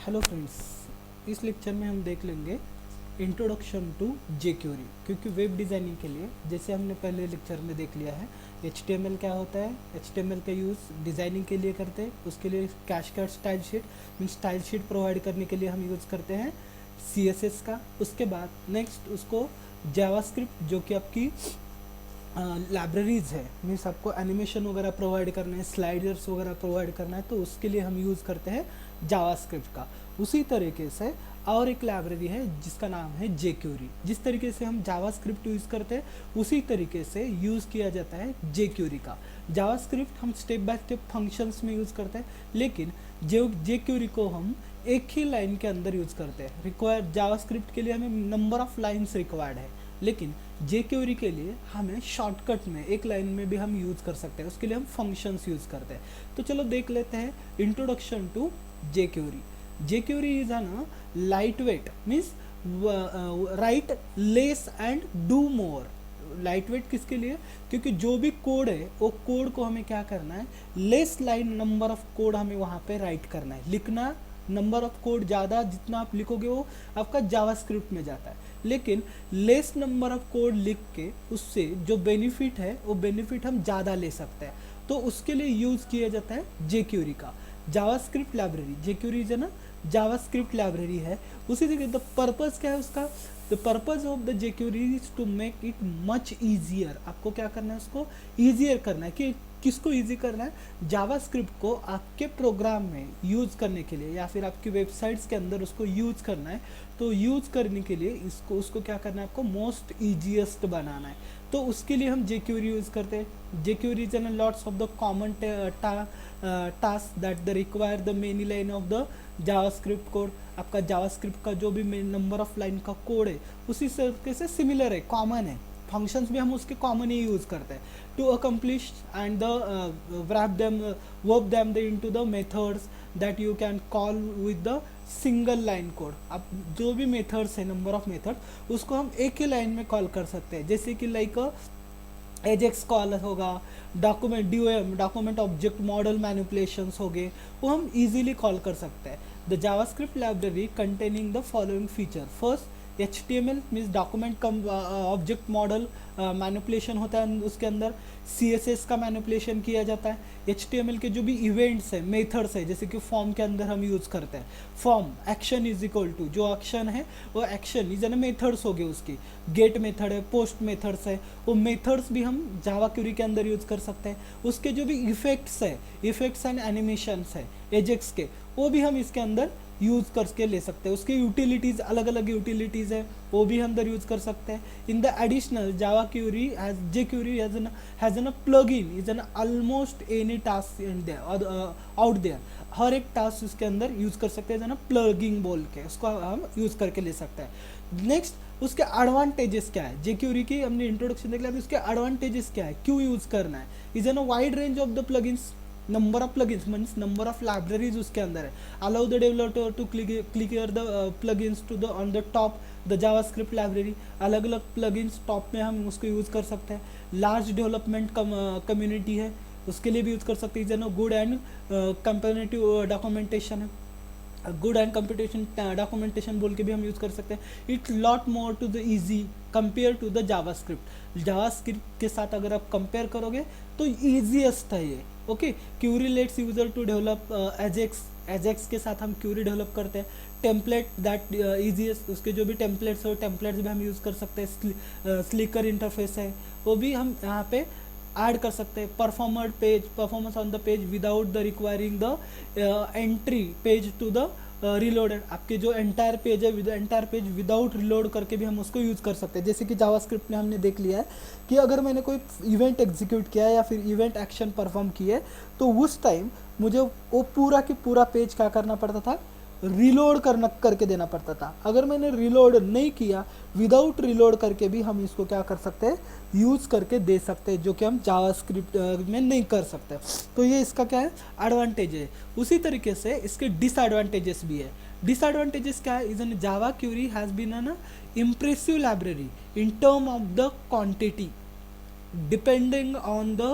Hello friends, इस lecture में हम देख लेंगे इंट्रोडक्शन टू जेक्यूरी। क्योंकि वेब डिज़ाइनिंग के लिए जैसे हमने पहले लेक्चर में देख लिया है HTML क्या होता है। HTML का यूज़ डिज़ाइनिंग के लिए करते हैं, उसके लिए cascade style sheet mean style sheet provide करने के लिए हम यूज़ करते हैं CSS का। उसके बाद नेक्स्ट उसको जावास्क्रिप्ट जो कि आपकी लाइब्रेरीज़ है, मीन्स आपको एनिमेशन वगैरह प्रोवाइड करना है, स्लाइडर्स वगैरह प्रोवाइड करना है, तो उसके लिए हम यूज़ करते हैं जावास्क्रिप्ट का। उसी तरीके से और एक लाइब्रेरी है जिसका नाम है जेक्यूरी। जिस तरीके से हम जावास्क्रिप्ट यूज़ करते हैं उसी तरीके से यूज़ किया जाता है जेक्यूरी का। जावास्क्रिप्ट हम स्टेप बाय स्टेप फंक्शंस में यूज़ करते हैं, लेकिन जेक्यूरी को हम एक ही लाइन के अंदर यूज़ करते हैं। रिक्वायर जावास्क्रिप्ट के लिए हमें नंबर ऑफ़ लाइन्स रिक्वायर्ड है, लेकिन जेक्यूरी के लिए हमें शॉर्टकट में एक लाइन में भी हम यूज़ कर सकते हैं, उसके लिए हम फंक्शंस यूज़ करते हैं। तो चलो देख लेते हैं introduction to jQuery. JQuery is a light weight means write less and do more. Light weight किसके लिए? क्योंकि जो भी कोड है वो कोड को हमें क्या करना है, less line number of code हमें वहाँ पे राइट करना है, लिखना। नंबर ऑफ कोड ज़्यादा जितना आप लिखोगे वो आपका जावास्क्रिप्ट में जाता है, लेकिन लेस नंबर ऑफ कोड लिख के उससे जो बेनिफिट है वो बेनिफिट हम ज़्यादा ले सकते हैं। तो उसके लिए यूज़ किया जाता है जेक्यूरी का। जावास्क्रिप्ट लाइब्रेरी जेक्यूरी जो ना जावास्क्रिप्ट लाइब्रेरी है। उसी तरीके द पर्पज़ क्या है उसका? The purpose of the jQuery is to make it much easier. आपको क्या करना है, उसको ईजियर करना है। कि किसको ईजी करना है? जावास्क्रिप्ट को आपके प्रोग्राम में यूज़ करने के लिए या फिर आपकी वेबसाइट्स के अंदर उसको यूज़ करना है। तो यूज़ करने के लिए उसको क्या करना है, आपको मोस्ट ईजिएस्ट बनाना है। तो उसके लिए हम जेक्यूरी यूज़ करते हैं। JQuery is an lots of the common task that the require the many line of the JavaScript code. आपका जावास्क्रिप्ट का जो भी नंबर ऑफ लाइन का कोड है उसी तरीके से सिमिलर है, कॉमन है। फंक्शंस भी हम उसके कॉमन ही यूज़ करते हैं to accomplish and the wrap them verb them into the methods that you can call with the single line code. अब जो भी मेथड्स है, नंबर ऑफ मेथड, उसको हम एक ही लाइन में कॉल कर सकते हैं। जैसे कि लाइक एजेक्स कॉल होगा, document DOM document object model manipulations हो गए, वो हम इजीली कॉल कर सकते हैं। The JavaScript library containing the following feature. First, HTML means document object model manipulation होता है उसके अंदर। CSS का मैनिपुलेशन किया जाता है। HTML के जो भी इवेंट्स है, मेथड्स है, जैसे कि फॉर्म के अंदर हम यूज़ करते हैं form action is equal to, जो एक्शन है वो एक्शन इज एन मेथड्स हो गए उसकी। गेट मेथड है, पोस्ट मेथड्स है, वो मेथड्स भी हम जावा क्यूरी के अंदर यूज़ कर सकते हैं। उसके जो भी इफेक्ट्स है, इफेक्ट्स एंड एनिमेशंस है एजेक्स के, वो भी हम इसके अंदर यूज़ करके ले सकते हैं। उसकी यूटिलिटीज़ अलग अलग यूटिलिटीज़ है, वो भी अंदर यूज़ कर सकते हैं। In the additional Java query has jQuery has an plugin is an almost any task in there out there. हर एक टास्क उसके अंदर यूज़ कर सकते हैं, प्लगिंग बोल के उसको हम यूज़ करके ले सकते हैं। नेक्स्ट, उसके एडवांटेजेस क्या है? जेक्यूरी की हमने इंट्रोडक्शन देख लिया, उसके एडवांटेजेस क्या है, क्यों यूज़ करना है? Is an a wide range of the plugins, number of plugins means number of libraries उसके अंदर है। Allow the developer to clear the plugins to the on the top the JavaScript library. अलग अलग plugins top में हम उसको use कर सकते हैं। लार्ज डेवलपमेंट कम्युनिटी है, उसके लिए भी यूज़ कर सकते हैं। जैसे गुड एंड कंपेरेटिव डॉक्यूमेंटेशन है, गुड एंड कंप्यूटेशन डॉक्यूमेंटेशन बोल के भी हम यूज़ कर सकते हैं। It's lot more to the easy compare to the JavaScript. JavaScript के साथ अगर आप कंपेयर करोगे तो ईजीएस्ट है ये। Okay, jQuery lets user to develop Ajax के साथ हम क्यूरी डेवलप करते हैं। टेम्पलेट दैट ईजीएस्ट, उसके जो भी टेम्पलेट्स हो टेम्पलेट्स भी हम यूज़ कर सकते हैं। स्लीकर इंटरफेस है, वो भी हम यहाँ पे ऐड कर सकते हैं। Performance on the page without the requiring the entry page to the reloaded. आपके जो एंटायर पेज है, एंटायर पेज विदाउट रिलोड करके भी हम उसको यूज़ कर सकते हैं। जैसे कि जावास्क्रिप्ट में हमने देख लिया है कि अगर मैंने कोई इवेंट एग्जीक्यूट किया है या फिर इवेंट एक्शन परफॉर्म किया है, तो उस टाइम मुझे वो पूरा की पूरा पेज क्या करना पड़ता था, रिलोड करके देना पड़ता था। अगर मैंने रिलोड नहीं किया, विदाउट रिलोड करके भी हम इसको क्या कर सकते हैं, यूज़ करके दे सकते हैं, जो कि हम जावास्क्रिप्ट में नहीं कर सकते। तो ये इसका क्या है, एडवांटेज है। उसी तरीके से इसके डिसएडवांटेजेस भी है। डिसएडवांटेजेस क्या है? Is an jQuery has been an impressive library in term of the quantity depending on the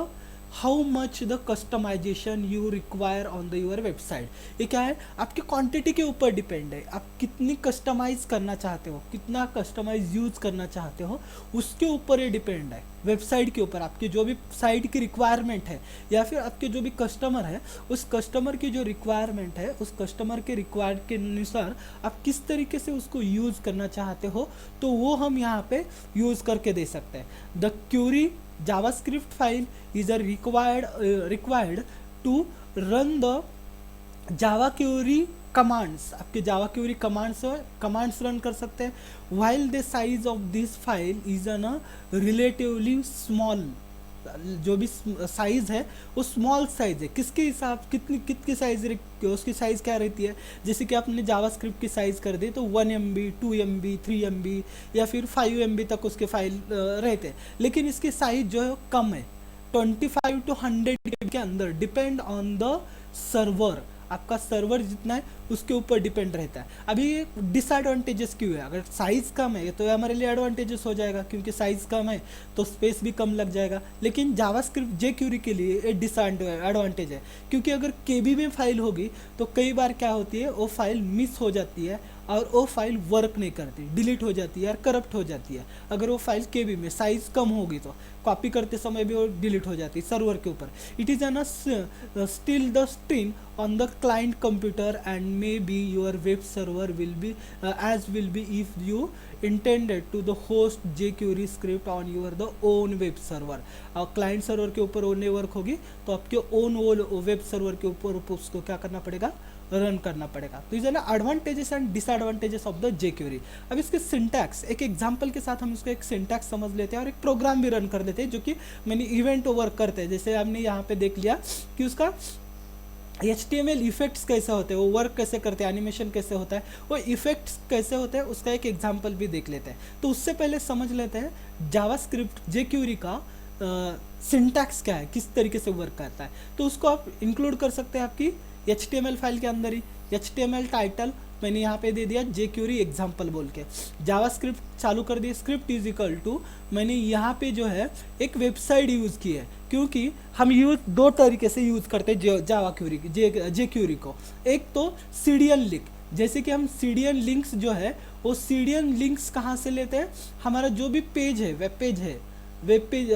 how much the customization you require on the your website. ये क्या है, आपकी क्वांटिटी के ऊपर डिपेंड है, आप कितनी कस्टमाइज करना चाहते हो, कितना कस्टमाइज यूज करना चाहते हो, उसके ऊपर ये डिपेंड है। वेबसाइट के ऊपर आपकी जो भी साइट की रिक्वायरमेंट है, या फिर आपके जो भी कस्टमर है, उस कस्टमर की जो रिक्वायरमेंट है, उस कस्टमर के रिक्वायर के अनुसार आप किस तरीके से उसको यूज़ करना चाहते हो, तो वो हम यहाँ पे यूज़ करके दे सकते हैं। The jQuery JavaScript file is a required to run the Java query commands। आपके Java query commands रन कर सकते हैं। while the size of this file is on a relatively small, जो भी साइज़ है वो स्मॉल साइज़ है। किसके हिसाब, कितनी साइज़, उसकी साइज़ क्या रहती है, जैसे कि आपने जावास्क्रिप्ट की साइज़ कर दी तो 1 MB 2 MB 3 MB या फिर 5 MB तक उसके फाइल रहते हैं, लेकिन इसकी साइज़ जो है वो कम है, 25 to 100 MB के अंदर, डिपेंड ऑन द सर्वर। आपका सर्वर जितना है उसके ऊपर डिपेंड रहता है। अभी ये डिसएडवांटेजेस क्यों है, अगर साइज़ कम है तो हमारे लिए एडवांटेजेस हो जाएगा, क्योंकि साइज़ कम है तो स्पेस भी कम लग जाएगा। लेकिन जावास्क्रिप्ट जेक्यूरी के लिए ये डिसएडवांटेज है, क्योंकि अगर केबी में फाइल होगी तो कई बार क्या होती है, वो फाइल मिस हो जाती है और वो फाइल वर्क नहीं करती, डिलीट हो जाती है और करप्ट हो जाती है। अगर वो फाइल केबी में साइज़ कम होगी तो कॉपी करते समय भी वो डिलीट हो जाती है सर्वर के ऊपर। It is an still the stream on the client computer and maybe your web server will be will be if you intended to the host jQuery script on your the own web server। Client server के ऊपर वो नहीं work होगी तो आपके own वो web server के ऊपर उसको क्या करना पड़ेगा, रन करना पड़ेगा। तो ये ना advantages and disadvantages of the jQuery। अब इसके सिंटैक्स, एक एग्जांपल के साथ हम इसको एक सिंटैक्स समझ लेते हैं और एक प्रोग्राम भी रन कर देते हैं, जो कि मैंने इवेंट वर्क करते हैं। जैसे हमने यहाँ पे देख लिया कि उसका HTML इफेक्ट्स कैसे होते हैं, वो वर्क कैसे करते हैं, एनिमेशन कैसे होता है, वो इफेक्ट्स कैसे होते हैं, उसका एक एग्जांपल भी देख लेते हैं। तो उससे पहले समझ लेते हैं जावास्क्रिप्ट jQuery का सिंटैक्स क्या है, किस तरीके से वर्क करता है। तो उसको आप इंक्लूड कर सकते हैं आपकी HTML फाइल के अंदर ही। HTML टाइटल मैंने यहाँ पे दे दिया jQuery एग्जाम्पल बोल के, जावास्क्रिप्ट चालू कर दी, स्क्रिप्ट इज इक्वल टू, मैंने यहाँ पे जो है एक वेबसाइट यूज़ की है, क्योंकि हम दो तरीके से यूज़ करते हैं jQuery को। एक तो CDN लिंक, जैसे कि हम CDN लिंक्स जो है वो CDN लिंक्स कहाँ से लेते हैं, हमारा जो भी पेज है, वेब पेज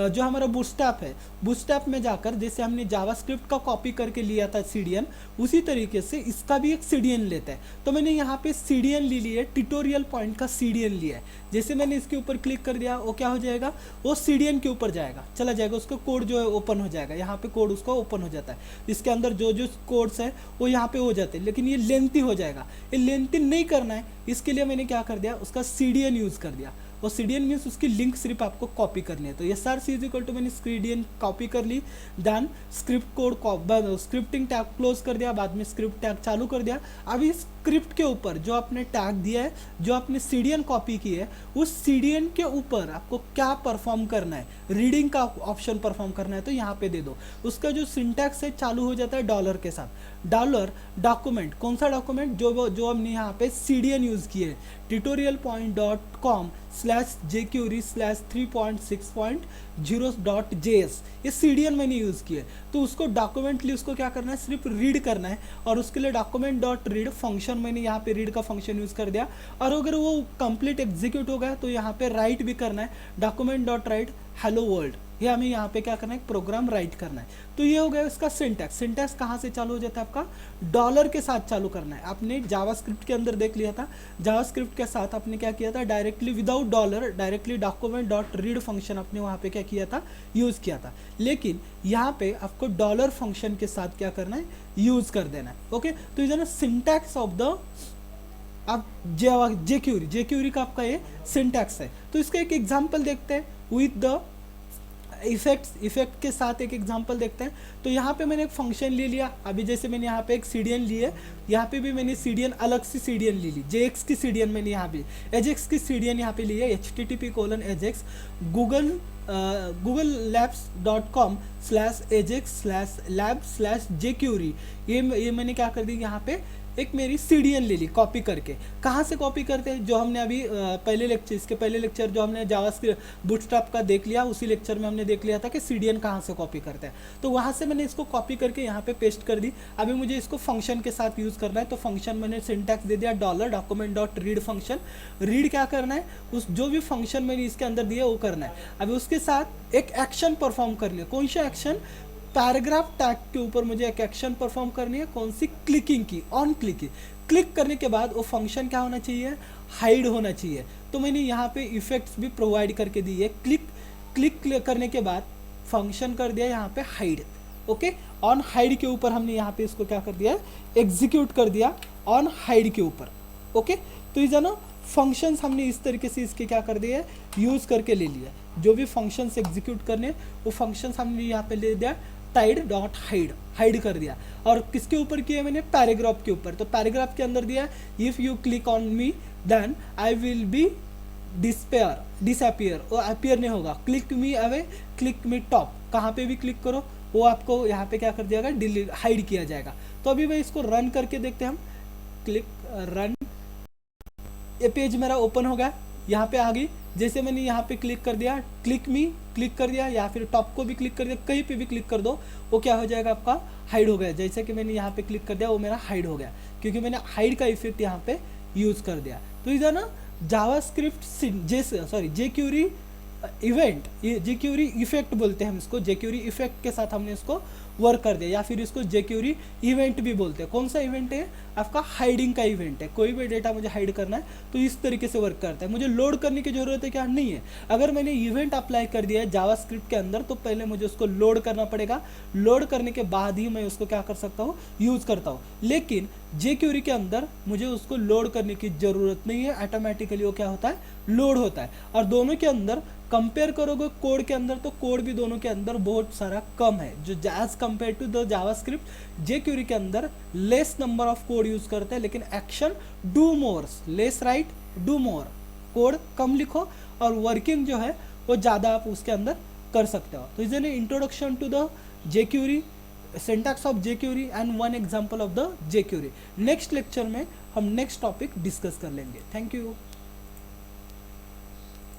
जो हमारा बूटस्ट्रैप है, बूटस्ट्रैप में जाकर जैसे हमने जावास्क्रिप्ट का कॉपी करके लिया था CDN, उसी तरीके से इसका भी एक CDN लेता है। तो मैंने यहाँ पे CDN ले लिया है, ट्यूटोरियल पॉइंट का CDN लिया है। जैसे मैंने इसके ऊपर क्लिक कर दिया, वो क्या हो जाएगा, वो CDN के ऊपर जाएगा, चला जाएगा, उसका कोड जो है ओपन हो जाएगा। यहाँ पे कोड उसका ओपन हो जाता है, इसके अंदर जो जो कोड्स है वो यहाँ पे हो जाते हैं, लेकिन ये लेंथी हो जाएगा। ये लेंथी नहीं करना है, इसके लिए मैंने क्या कर दिया, उसका CDN यूज़ कर दिया। और CDN मीन्स उसकी लिंक सिर्फ आपको कॉपी करनी है। तो SRC इज इक्वल टू, मैंने CDN कॉपी कर ली, then script code scripting tag close कर दिया, बाद में स्क्रिप्ट टैग चालू कर दिया। अब इस स्क्रिप्ट के ऊपर जो आपने टैग दिया है, जो आपने CDN कॉपी की है, उस CDN के ऊपर आपको क्या परफॉर्म करना है, रीडिंग का ऑप्शन परफॉर्म करना है, तो यहाँ पे दे दो। उसका जो सिंटैक्स है चालू हो जाता है डॉलर के साथ। डॉलर डॉक्यूमेंट, कौन सा डॉक्यूमेंट, जो हमने यहाँ पे CDN यूज़ किए है, tutorialpoint.com/jQuery/3.6.0.js, ये CDN मैंने यूज़ किया है। तो उसको डॉक्यूमेंटली उसको क्या करना है, सिर्फ रीड करना है, और उसके लिए document.read फंक्शन मैंने यहाँ पे रीड का फंक्शन यूज़ कर दिया। और अगर वो कंप्लीट एग्जीक्यूट हो गया तो यहाँ पे राइट भी करना है, document.write हेलो वर्ल्ड, ये हमें यहाँ पे क्या करना है, प्रोग्राम राइट करना है। तो ये हो गया इसका सिंटैक्स। सिंटैक्स कहाँ से चालू हो जाता है आपका, डॉलर के साथ चालू करना है। आपने जावास्क्रिप्ट के अंदर देख लिया था, जावास्क्रिप्ट के साथ आपने क्या किया था, directly without dollar, directly document.read function आपने वहाँ पे क्या किया था, यूज़ किया था। लेकिन यहाँ पे आपको डॉलर फंक्शन के साथ क्या करना है, यूज़ कर देना है। ओके, तो ये ना सिंटैक्स ऑफ द आप jQuery का आपका ये सिंटैक्स है। तो इसका एक एग्जाम्पल देखते हैं विथ द इफेक्ट के साथ एक एग्जांपल देखते हैं। तो यहाँ पे मैंने एक फंक्शन ले लिया, अभी जैसे मैंने यहाँ पे एक CDN ली है, यहाँ पे भी मैंने CDN अलग से CDN ले ली, JX की CDN मैंने यहाँ पे, AJAX की CDN यहाँ पे ली है, http://ajax google googlelabs.com/ajax/lab/jquery, ये मैंने क्या कर दी यहाँ पे एक मेरी CDN ले ली कॉपी करके। कहाँ से कॉपी करते हैं, जो हमने अभी पहले लेक्चर, इसके पहले लेक्चर जो हमने जावास्क्रिप्ट बूटस्ट्रैप का देख लिया, उसी लेक्चर में हमने देख लिया था कि CDN कहाँ से कॉपी करते हैं। तो वहाँ से मैंने इसको कॉपी करके यहाँ पे पेस्ट कर दी। अभी मुझे इसको फंक्शन के साथ यूज़ करना है, तो फंक्शन मैंने सिंटैक्स दे दिया $document.read फंक्शन। रीड क्या करना है, उस जो भी फंक्शन मैंने इसके अंदर दिया वो करना है। अभी उसके साथ एक एक्शन परफॉर्म कर लिया। कौन सा एक्शन, पैराग्राफ टैग के ऊपर मुझे एक एक्शन परफॉर्म करनी है, कौन सी, क्लिकिंग की, ऑन क्लिक। क्लिक करने के बाद वो फंक्शन क्या होना चाहिए, हाइड होना चाहिए। तो मैंने यहाँ पे इफेक्ट्स भी प्रोवाइड करके दी है। क्लिक करने के बाद फंक्शन कर दिया यहाँ पे हाइड। ओके, ऑन हाइड के ऊपर हमने यहाँ पे इसको क्या कर दिया, एग्जीक्यूट कर दिया ऑन हाइड के ऊपर। ओके, तो ये जानो फंक्शंस हमने इस तरीके से इसके क्या कर दिया, यूज़ करके ले लिया। जो भी फंक्शंस एग्जीक्यूट करने वो फंक्शंस हमने यहाँ पे ले दिया टाइड.हाइड, हाइड कर दिया। और किसके ऊपर किया मैंने, पैराग्राफ के ऊपर। तो पैराग्राफ के अंदर दिया if you click on me then I will be disappear, वो अपियर नहीं होगा। Click me away, click me top, कहाँ पे भी क्लिक करो वो आपको यहाँ पे क्या कर दिया जाएगा, डिलीट, हाइड किया जाएगा। तो अभी मैं इसको रन करके देखते हैं हम। क्लिक रन, ये पेज मेरा ओपन हो गया, यहाँ पे आ गई। जैसे मैंने यहाँ पे क्लिक कर दिया, क्लिक मी क्लिक कर दिया, या फिर टॉप को भी क्लिक कर दिया, कहीं पे भी क्लिक कर दो, वो क्या हो जाएगा आपका, हाइड हो गया। जैसे कि मैंने यहाँ पे क्लिक कर दिया वो मेरा हाइड हो गया, क्योंकि मैंने हाइड का इफेक्ट यहाँ पे यूज़ कर दिया। तो इधर ना जावास्क्रिप्ट जेक्यूरी इवेंट, ये जेक्यूरी इफेक्ट बोलते हैं हम इसको, जेक्यूरी इफेक्ट के साथ हमने इसको वर्क कर दिया, या फिर इसको जेक्यूरी इवेंट भी बोलते हैं। कौन सा इवेंट है आपका, हाइडिंग का इवेंट है। कोई भी डेटा मुझे हाइड करना है तो इस तरीके से वर्क करता है। मुझे लोड करने की जरूरत है क्या, नहीं है। अगर मैंने इवेंट अप्लाई कर दिया है जावास्क्रिप्ट के अंदर तो पहले मुझे उसको लोड करना पड़ेगा। लोड करने के बाद ही मैं उसको क्या कर सकता हूँ, यूज़ करता हूँ। लेकिन जेक्यूरी के अंदर मुझे उसको लोड करने की ज़रूरत नहीं है, ऑटोमेटिकली वो क्या होता है, लोड होता है। और दोनों के अंदर कंपेयर करोगे कोड के अंदर, तो कोड भी दोनों के अंदर बहुत सारा कम है। जो as compare to the JavaScript, jQuery के अंदर less number of code use करते हैं, लेकिन action do more, less write do more, code कम लिखो और वर्किंग जो है वो ज़्यादा आप उसके अंदर कर सकते हो। तो इसलिए introduction to the jQuery, syntax of jQuery and one example of the jQuery. Next lecture में हम नेक्स्ट टॉपिक डिस्कस कर लेंगे। Thank you.